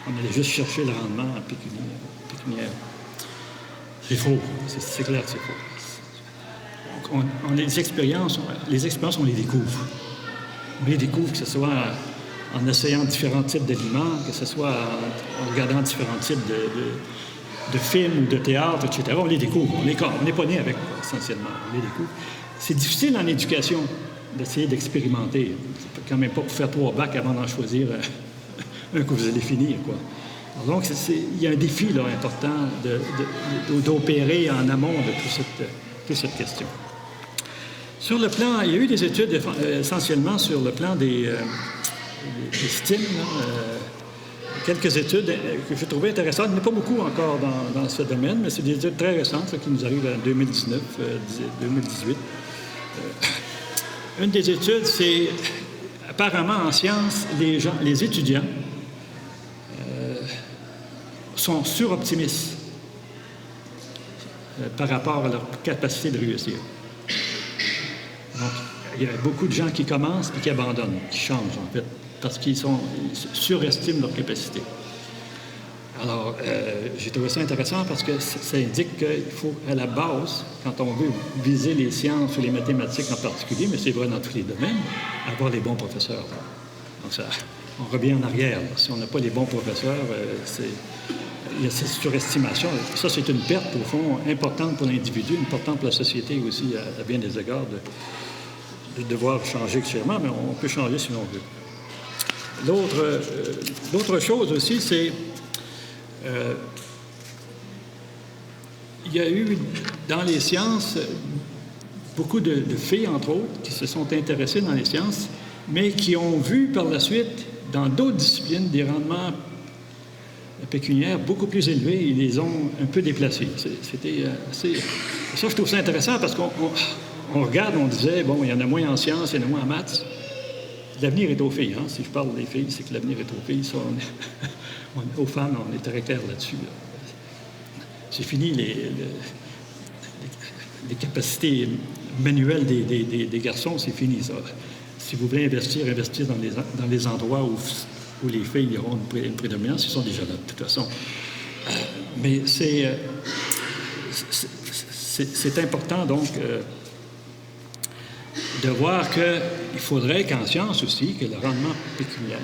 on allait juste chercher le rendement pécuniaire. C'est faux. C'est clair que c'est faux. On a les expériences, on les découvre. On les découvre, que ce soit en essayant différents types d'aliments, que ce soit en regardant différents types de films ou de théâtre, etc. On les découvre. On n'est pas né avec, essentiellement. On les découvre. C'est difficile en éducation d'essayer d'expérimenter. C'est quand même pas pour faire 3 bacs avant d'en choisir un que vous allez finir, quoi. Alors donc, il y a un défi là, important d'opérer en amont de toute cette question. Sur le plan, il y a eu des études essentiellement sur le plan des STEAM, quelques études que je trouvais intéressantes. Il n'y en a pas beaucoup encore dans ce domaine, mais c'est des études très récentes là, qui nous arrivent en 2019, 2018. Une des études, c'est apparemment en sciences, les étudiants sont suroptimistes par rapport à leur capacité de réussir. Donc, il y a beaucoup de gens qui commencent et qui abandonnent, qui changent en fait, parce qu'ils surestiment leur capacité. Alors, j'ai trouvé ça intéressant parce que ça indique qu'il faut, à la base, quand on veut viser les sciences ou les mathématiques en particulier, mais c'est vrai dans tous les domaines, avoir les bons professeurs. Donc, ça, on revient en arrière. Là. Si on n'a pas les bons professeurs, il y a cette surestimation. Ça, c'est une perte, au fond, importante pour l'individu, importante pour la société aussi, à bien des égards, de devoir changer actuellement, mais on peut changer si l'on veut. L'autre chose aussi, c'est il y a eu dans les sciences beaucoup de filles, entre autres, qui se sont intéressées dans les sciences, mais qui ont vu par la suite, dans d'autres disciplines, des rendements pécuniaires beaucoup plus élevés. Ils les ont un peu déplacés. C'était assez... Ça, je trouve ça intéressant parce qu'on regarde, on disait, bon, il y en a moins en sciences, il y en a moins en maths. L'avenir est aux filles. Hein? Si je parle des filles, c'est que l'avenir est aux filles. Ça, aux femmes, on est très clair là-dessus. Là. C'est fini les capacités manuelles des garçons, c'est fini ça. Si vous voulez investir dans les endroits où les filles auront une prédominance, ils sont déjà là, de toute façon. Mais c'est important, donc, de voir qu'il faudrait qu'en sciences aussi, que le rendement pécuniaire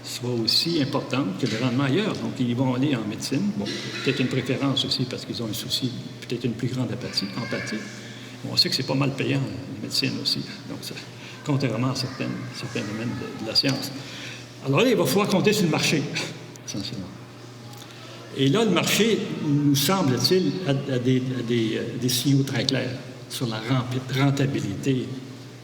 soit aussi important que le rendement ailleurs. Donc, ils vont aller en médecine. Bon, peut-être une préférence aussi parce qu'ils ont un souci, peut-être une plus grande empathie. Bon, on sait que c'est pas mal payant, la médecine aussi. Donc, ça, contrairement à certains domaines de la science. Alors là, il va falloir compter sur le marché, essentiellement. Et là, le marché, nous semble-t-il, a des signaux très clairs sur la rentabilité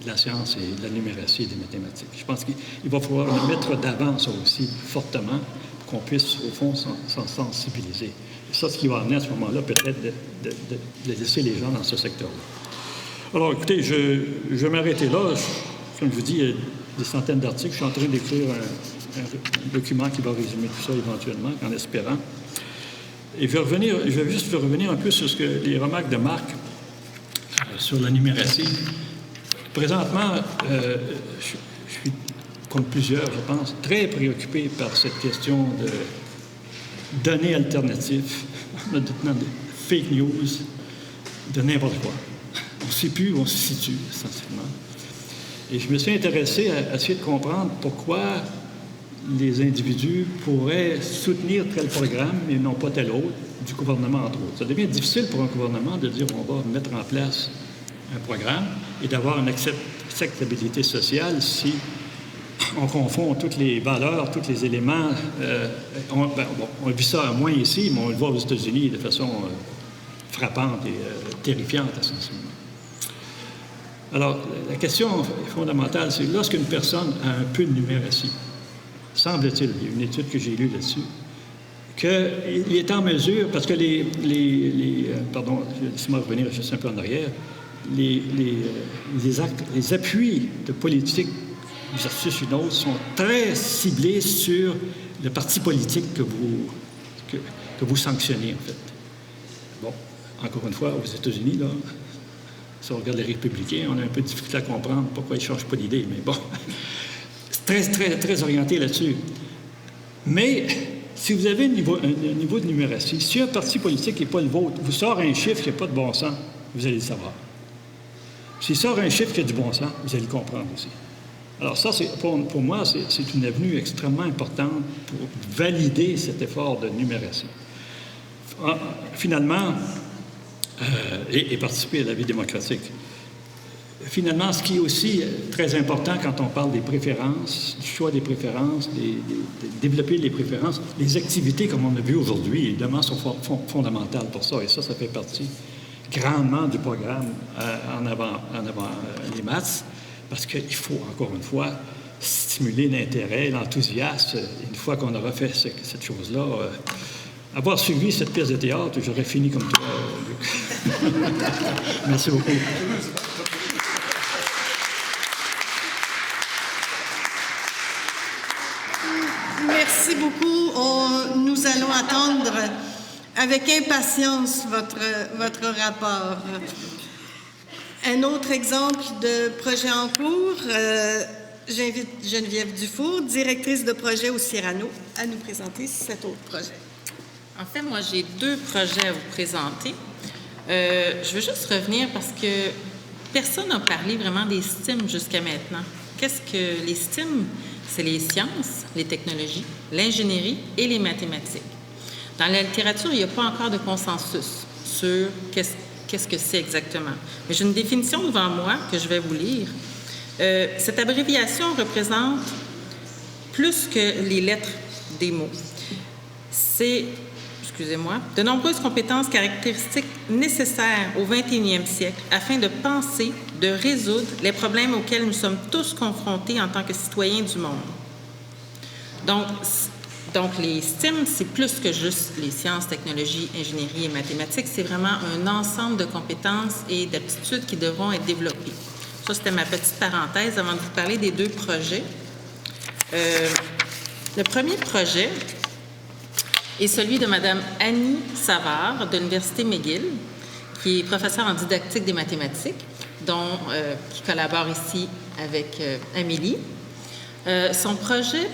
de la science et de la numératie et des mathématiques. Je pense qu'il va falloir le mettre d'avant, ça aussi, fortement, pour qu'on puisse, au fond, s'en sensibiliser. Et ça, ce qui va amener à ce moment-là, peut-être, de laisser les gens dans ce secteur-là. Alors, écoutez, je vais m'arrêter là. Comme je vous dis, il y a des centaines d'articles. Je suis en train d'écrire un document qui va résumer tout ça éventuellement, en espérant. Et je vais juste revenir un peu sur les remarques de Marc sur la numératie. Présentement, je suis, comme plusieurs, je pense, très préoccupé par cette question de données alternatives, de fake news, de n'importe quoi. On ne sait plus où on se situe, essentiellement. Et je me suis intéressé à essayer de comprendre pourquoi les individus pourraient soutenir tel programme et non pas tel autre, du gouvernement, entre autres. Ça devient difficile pour un gouvernement de dire on va mettre en place un programme et d'avoir une acceptabilité sociale si on confond toutes les valeurs, tous les éléments. On vit ça moins ici, mais on le voit aux États-Unis de façon frappante et terrifiante, essentiellement. Alors, la question fondamentale, c'est lorsqu'une personne a un peu de numératie, semble-t-il, il y a une étude que j'ai lue là-dessus, qu'il est en mesure, parce que pardon, laissez-moi revenir juste un peu en arrière, les appuis de politique versus une autre sont très ciblés sur le parti politique que vous sanctionnez, en fait. Bon, encore une fois, aux États-Unis, là, si on regarde les républicains, on a un peu de difficulté à comprendre pourquoi ils ne changent pas d'idée, mais bon, c'est très, très, très orienté là-dessus. Mais si vous avez un niveau de numératie, si un parti politique n'est pas le vôtre, vous sort un chiffre qui n'a pas de bon sens, vous allez le savoir. S'il sort un chiffre qui a du bon sens, vous allez le comprendre aussi. Alors ça, pour moi, c'est une avenue extrêmement importante pour valider cet effort de numératie. Finalement, et participer à la vie démocratique. Finalement, ce qui est aussi très important quand on parle des préférences, du choix des préférences, de développer les préférences, les activités, comme on a vu aujourd'hui, évidemment, sont fondamentales pour ça. Et ça fait partie grandement du programme en avant les maths, parce qu'il faut, encore une fois, stimuler l'intérêt, l'enthousiasme. Une fois qu'on aura fait cette chose-là, avoir suivi cette pièce de théâtre, j'aurais fini comme toi, Luc. Merci beaucoup. Merci beaucoup. Nous allons attendre avec impatience votre rapport. Un autre exemple de projet en cours, j'invite Geneviève Dufour, directrice de projet au Cyrano, à nous présenter cet autre projet. En fait, moi, j'ai 2 projets à vous présenter. Je veux juste revenir parce que personne n'a parlé vraiment des STEM jusqu'à maintenant. Qu'est-ce que les STEM? C'est les sciences, les technologies, l'ingénierie et les mathématiques. Dans la littérature, il n'y a pas encore de consensus sur qu'est-ce que c'est exactement. Mais j'ai une définition devant moi que je vais vous lire. Cette abréviation représente plus que les lettres des mots. C'est, de nombreuses compétences caractéristiques nécessaires au 21e siècle afin de penser, de résoudre les problèmes auxquels nous sommes tous confrontés en tant que citoyens du monde. Donc les STEM, c'est plus que juste les sciences, technologies, ingénierie et mathématiques. C'est vraiment un ensemble de compétences et d'aptitudes qui devront être développées. Ça, c'était ma petite parenthèse avant de vous parler des 2 projets. Le premier projet est celui de Mme Annie Savard de l'Université McGill, qui est professeure en didactique des mathématiques, qui collabore ici avec Amélie. Son projet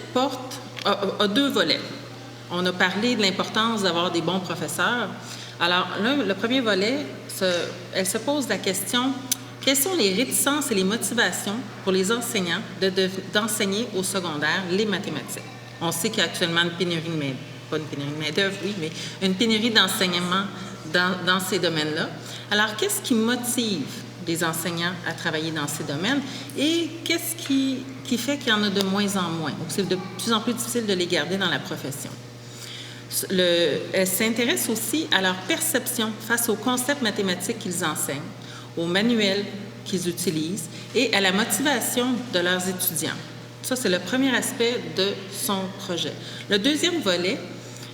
a 2 volets. On a parlé de l'importance d'avoir des bons professeurs. Alors, le premier volet, elle se pose la question: quelles sont les réticences et les motivations pour les enseignants d'enseigner au secondaire les mathématiques? On sait qu'il y a actuellement une pénurie de main-d'œuvre, oui, mais une pénurie d'enseignement dans ces domaines-là. Alors, qu'est-ce qui motive les enseignants à travailler dans ces domaines et qu'est-ce qui fait qu'il y en a de moins en moins, ou que c'est de plus en plus difficile de les garder dans la profession? Elle s'intéresse aussi à leur perception face aux concepts mathématiques qu'ils enseignent, aux manuels qu'ils utilisent et à la motivation de leurs étudiants. Ça, c'est le premier aspect de son projet. Le deuxième volet,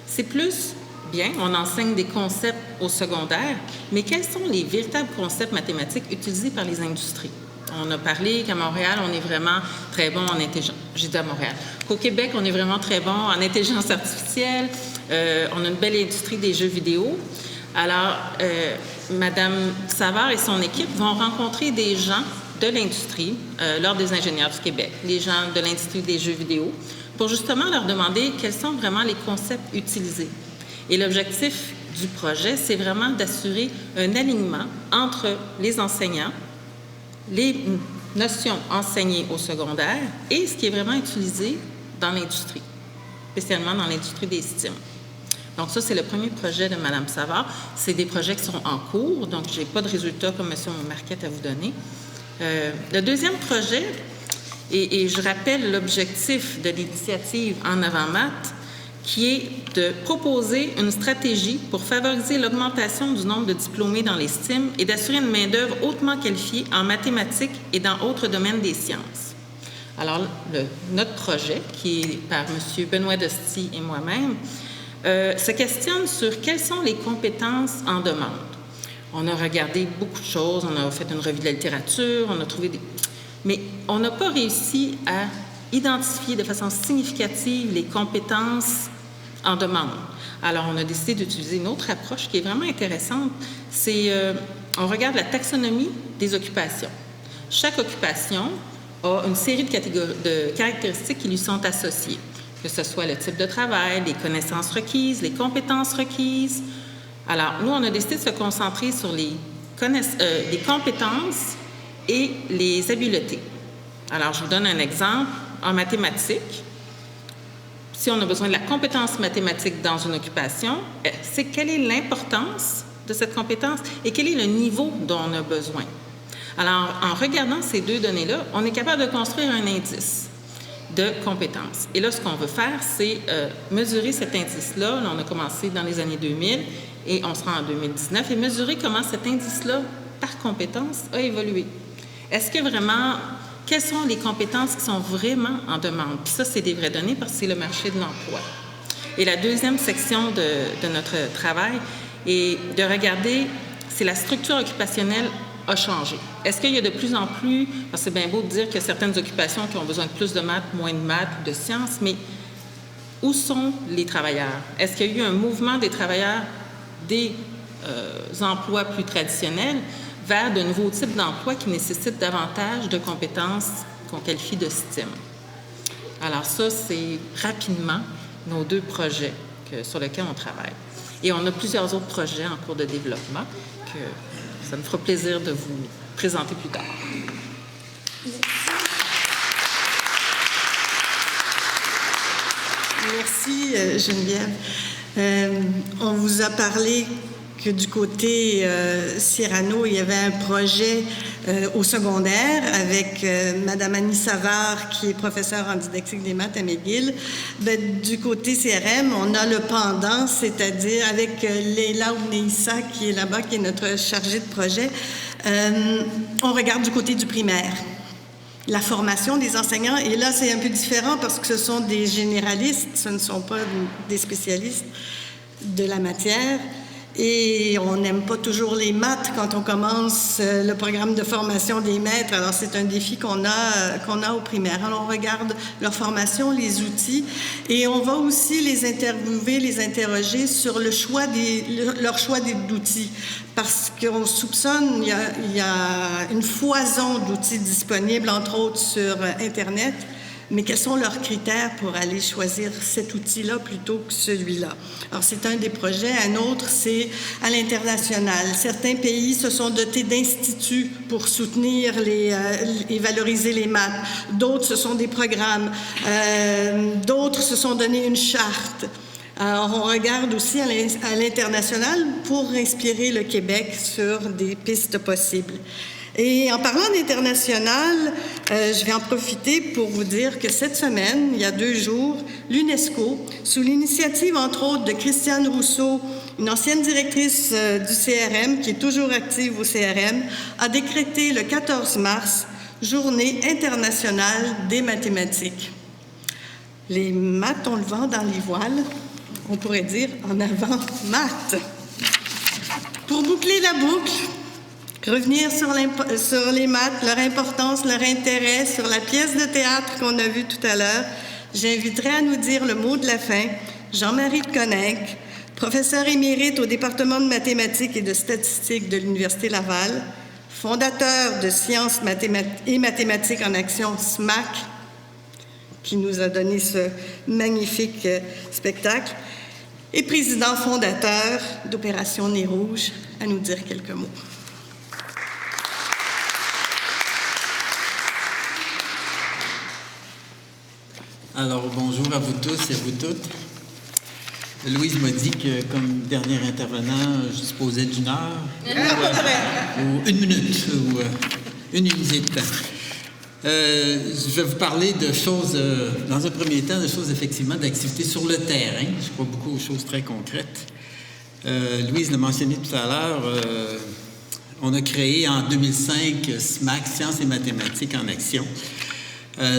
c'est plus, bien, on enseigne des concepts au secondaire, mais quels sont les véritables concepts mathématiques utilisés par les industries? On a parlé qu'à Montréal, on est vraiment très bon en intelligence. J'ai dit à Montréal. Qu'au Québec, on est vraiment très bon en intelligence artificielle. On a une belle industrie des jeux vidéo. Alors, Mme Savard et son équipe vont rencontrer des gens de l'industrie, l'Ordre des ingénieurs du Québec, les gens de l'industrie des jeux vidéo, pour justement leur demander quels sont vraiment les concepts utilisés. Et l'objectif du projet, c'est vraiment d'assurer un alignement entre les enseignants, les notions enseignées au secondaire et ce qui est vraiment utilisé dans l'industrie, spécialement dans l'industrie des STEM. Donc ça, c'est le premier projet de Mme Savard. C'est des projets qui sont en cours, donc je n'ai pas de résultats comme M. Marquette à vous donner. Le deuxième projet, et je rappelle l'objectif de l'initiative En avant maths, qui est de proposer une stratégie pour favoriser l'augmentation du nombre de diplômés dans les STEM et d'assurer une main-d'œuvre hautement qualifiée en mathématiques et dans autres domaines des sciences. Alors, notre projet, qui est par M. Benoît Dostie et moi-même, se questionne sur quelles sont les compétences en demande. On a regardé beaucoup de choses, on a fait une revue de la littérature, on a trouvé des... Mais on n'a pas réussi à identifier de façon significative les compétences en demande. Alors, on a décidé d'utiliser une autre approche qui est vraiment intéressante. C'est, on regarde la taxonomie des occupations. Chaque occupation a une série de caractéristiques qui lui sont associées. que ce soit le type de travail, les connaissances requises, les compétences requises. Alors, nous, on a décidé de se concentrer sur les compétences et les habiletés. Alors, je vous donne un exemple. En mathématiques, si on a besoin de la compétence mathématique dans une occupation, c'est quelle est l'importance de cette compétence et quel est le niveau dont on a besoin. Alors, en regardant ces deux données-là, on est capable de construire un indice de compétences. Et là, ce qu'on veut faire, c'est mesurer cet indice-là. Là, on a commencé dans les années 2000 et on sera en 2019, et mesurer comment cet indice-là, par compétence, a évolué. Est-ce que vraiment... Quelles sont les compétences qui sont vraiment en demande? Puis ça, c'est des vraies données parce que c'est le marché de l'emploi. Et la deuxième section de notre travail est de regarder si la structure occupationnelle a changé. Est-ce qu'il y a de plus en plus, parce que c'est bien beau de dire qu'il y a certaines occupations qui ont besoin de plus de maths, moins de maths, de sciences, mais où sont les travailleurs? Est-ce qu'il y a eu un mouvement des travailleurs des emplois plus traditionnels vers de nouveaux types d'emplois qui nécessitent davantage de compétences qu'on qualifie de STEM. Alors ça, c'est rapidement nos deux projets sur lesquels on travaille. Et on a plusieurs autres projets en cours de développement que ça me fera plaisir de vous présenter plus tard. Merci, Geneviève. On vous a parlé que du côté Cyrano, il y avait un projet au secondaire avec Mme Annie Savard, qui est professeure en didactique des maths à McGill. Ben, du côté CRM, on a le pendant, c'est-à-dire avec Leila Ouneissa, qui est là-bas, qui est notre chargée de projet. On regarde du côté du primaire. La formation des enseignants, et là, c'est un peu différent parce que ce sont des généralistes, ce ne sont pas des spécialistes de la matière. Et on n'aime pas toujours les maths quand on commence le programme de formation des maîtres. Alors, c'est un défi qu'on a au primaire. Alors, on regarde leur formation, les outils, et on va aussi les interviewer, les interroger sur leur choix d'outils. Parce qu'on soupçonne, il y a une foison d'outils disponibles, entre autres sur Internet. Mais quels sont leurs critères pour aller choisir cet outil-là plutôt que celui-là? Alors, c'est un des projets. Un autre, c'est à l'international. Certains pays se sont dotés d'instituts pour soutenir et valoriser les maths. D'autres, ce sont des programmes. D'autres se sont donné une charte. Alors, on regarde aussi à l'international pour inspirer le Québec sur des pistes possibles. Et en parlant d'international, je vais en profiter pour vous dire que cette semaine, il y a 2 jours, l'UNESCO, sous l'initiative, entre autres, de Christiane Rousseau, une ancienne directrice du CRM, qui est toujours active au CRM, a décrété le 14 mars, Journée internationale des mathématiques. Les maths, on le vend dans les voiles. On pourrait dire en avant maths. Pour boucler la boucle, revenir sur les maths, leur importance, leur intérêt, sur la pièce de théâtre qu'on a vue tout à l'heure, j'inviterai à nous dire le mot de la fin Jean-Marie Conninck, professeur émérite au département de mathématiques et de statistiques de l'Université Laval, fondateur de Sciences et mathématiques en action, SMAC, qui nous a donné ce magnifique spectacle, et président fondateur d'Opération Nez Rouge, à nous dire quelques mots. Alors, bonjour à vous tous et à vous toutes. Louise m'a dit que, comme dernier intervenant, je disposais d'1 heure, ou 1 minute, ou 1 unité de temps. Je vais vous parler de choses, dans un premier temps, de choses effectivement d'activités sur le terrain. Je crois beaucoup aux choses très concrètes. Louise l'a mentionné tout à l'heure, on a créé en 2005 SMAC, Sciences et mathématiques en action,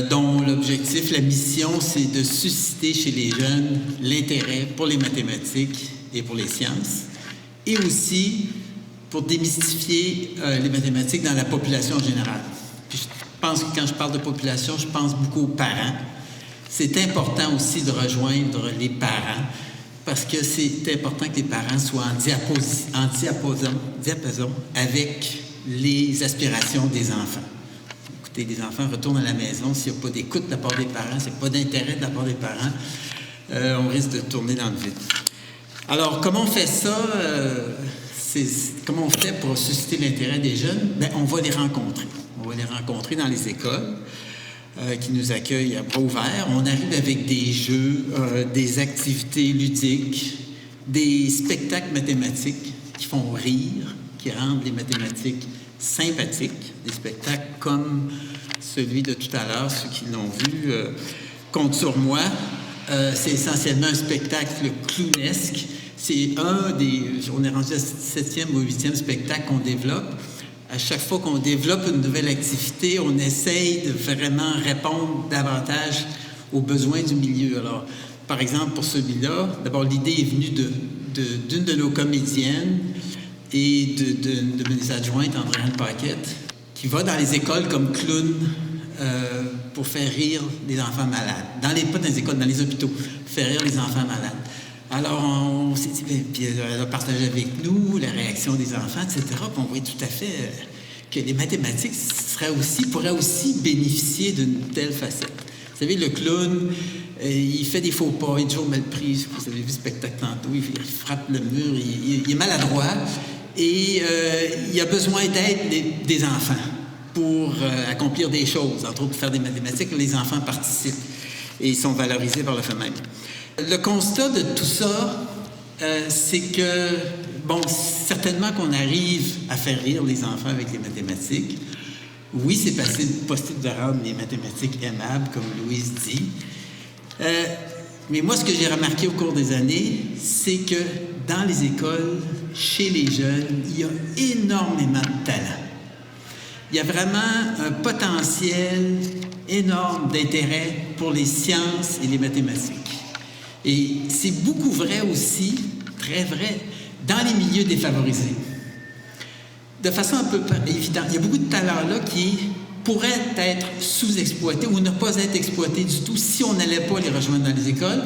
dont l'objectif, la mission, c'est de susciter chez les jeunes l'intérêt pour les mathématiques et pour les sciences, et aussi pour démystifier les mathématiques dans la population générale. Puis je pense que quand je parle de population, je pense beaucoup aux parents. C'est important aussi de rejoindre les parents parce que c'est important que les parents soient en diapason avec les aspirations des enfants. Écoutez, les enfants retournent à la maison. S'il n'y a pas d'écoute de la part des parents, s'il n'y a pas d'intérêt de la part des parents, on risque de tourner dans le vide. Alors, comment on fait ça? Comment on fait pour susciter l'intérêt des jeunes? Bien, on va les rencontrer. On va les rencontrer dans les écoles qui nous accueillent à bras ouverts. On arrive avec des jeux, des activités ludiques, des spectacles mathématiques qui font rire, qui rendent les mathématiques sympathiques. Des spectacles comme celui de tout à l'heure, ceux qui l'ont vu, Compte sur moi. C'est essentiellement un spectacle clownesque. C'est on est rendu à 7e ou 8e spectacle qu'on développe. À chaque fois qu'on développe une nouvelle activité, on essaye de vraiment répondre davantage aux besoins du milieu. Alors, par exemple, pour celui-là, d'abord, l'idée est venue d'une de nos comédiennes et de mes adjointes, Andréane Paquette, qui va dans les écoles comme clown pour faire rire les enfants malades. Pas dans les écoles, dans les hôpitaux, faire rire les enfants malades. Alors, on s'est dit, puis elle a partagé avec nous la réaction des enfants, etc. Puis on voit tout à fait que les mathématiques pourraient aussi bénéficier d'une telle facette. Vous savez, le clown, il fait des faux pas, il est toujours mal pris. Vous avez vu le spectacle tantôt, il frappe le mur, il est maladroit. Et il a besoin d'aide des enfants pour accomplir des choses, entre autres pour faire des mathématiques. Les enfants participent et ils sont valorisés par le fait même. Le constat de tout ça, c'est que, certainement qu'on arrive à faire rire les enfants avec les mathématiques. Oui, c'est possible de rendre les mathématiques aimables, comme Louise dit. Mais moi, ce que j'ai remarqué au cours des années, c'est que dans les écoles, chez les jeunes, il y a énormément de talent. Il y a vraiment un potentiel énorme d'intérêt pour les sciences et les mathématiques. Et c'est beaucoup vrai aussi, très vrai, dans les milieux défavorisés. De façon un peu évidente, il y a beaucoup de talents là qui pourraient être sous-exploités ou ne pas être exploités du tout si on n'allait pas les rejoindre dans les écoles.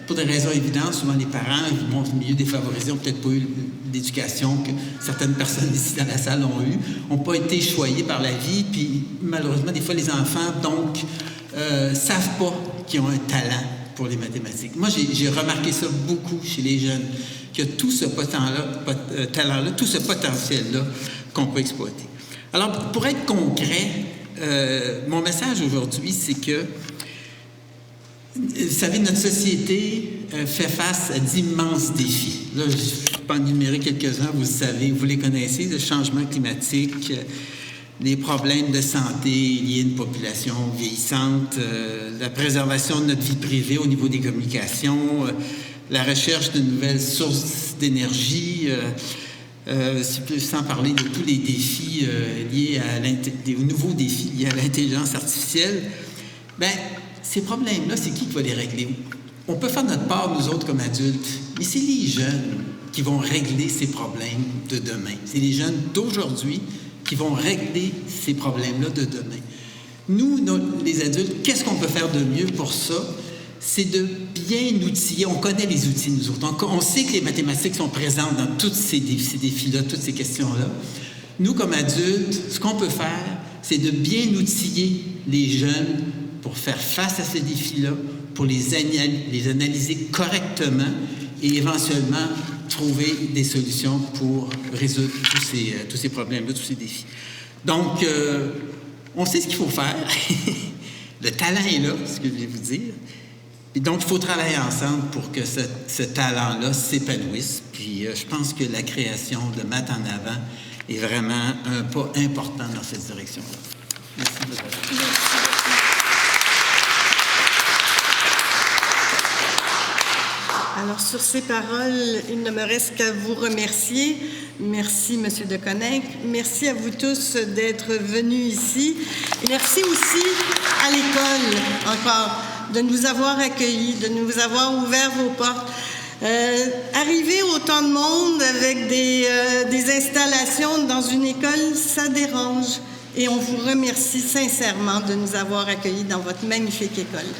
Pour des raisons évidentes, souvent les parents, dans les milieux défavorisés, n'ont peut-être pas eu l'éducation que certaines personnes ici dans la salle ont eue, n'ont pas été choyés par la vie, puis malheureusement, des fois, les enfants, donc, savent pas qu'ils ont un talent pour les mathématiques. Moi, j'ai remarqué ça beaucoup chez les jeunes, qu'il y a tout ce talent-là, tout ce potentiel-là qu'on peut exploiter. Alors, pour être concret, mon message aujourd'hui, c'est que, vous savez, notre société fait face à d'immenses défis. Là, je peux en énumérer quelques-uns, vous le savez, vous les connaissez, le changement climatique, les problèmes de santé liés à une population vieillissante, la préservation de notre vie privée au niveau des communications, la recherche de nouvelles sources d'énergie, sans parler de tous les défis liés des nouveaux défis liés à l'intelligence artificielle. Bien, ces problèmes-là, c'est qui va les régler? On peut faire notre part, nous autres, comme adultes, mais c'est les jeunes qui vont régler ces problèmes de demain. C'est les jeunes d'aujourd'hui qui vont régler ces problèmes-là de demain. Nous, les adultes, qu'est-ce qu'on peut faire de mieux pour ça? C'est de bien outiller. On connaît les outils, nous autres. On sait que les mathématiques sont présentes dans tous ces défis-là, toutes ces questions-là. Nous, comme adultes, ce qu'on peut faire, c'est de bien outiller les jeunes pour faire face à ces défis-là, pour les analyser correctement et éventuellement trouver des solutions pour résoudre tous ces problèmes-là, tous ces défis. Donc, on sait ce qu'il faut faire. Le talent est là, c'est ce que je vais vous dire. Et donc, il faut travailler ensemble pour que ce talent-là s'épanouisse. Puis, je pense que la création de Maths en avant est vraiment un pas important dans cette direction-là. Merci de votre attention. Alors, sur ces paroles, il ne me reste qu'à vous remercier. Merci, M. Deconinck. Merci à vous tous d'être venus ici. Merci aussi à l'école, encore, de nous avoir accueillis, de nous avoir ouvert vos portes. Arriver autant de monde avec des installations dans une école, ça dérange. Et on vous remercie sincèrement de nous avoir accueillis dans votre magnifique école.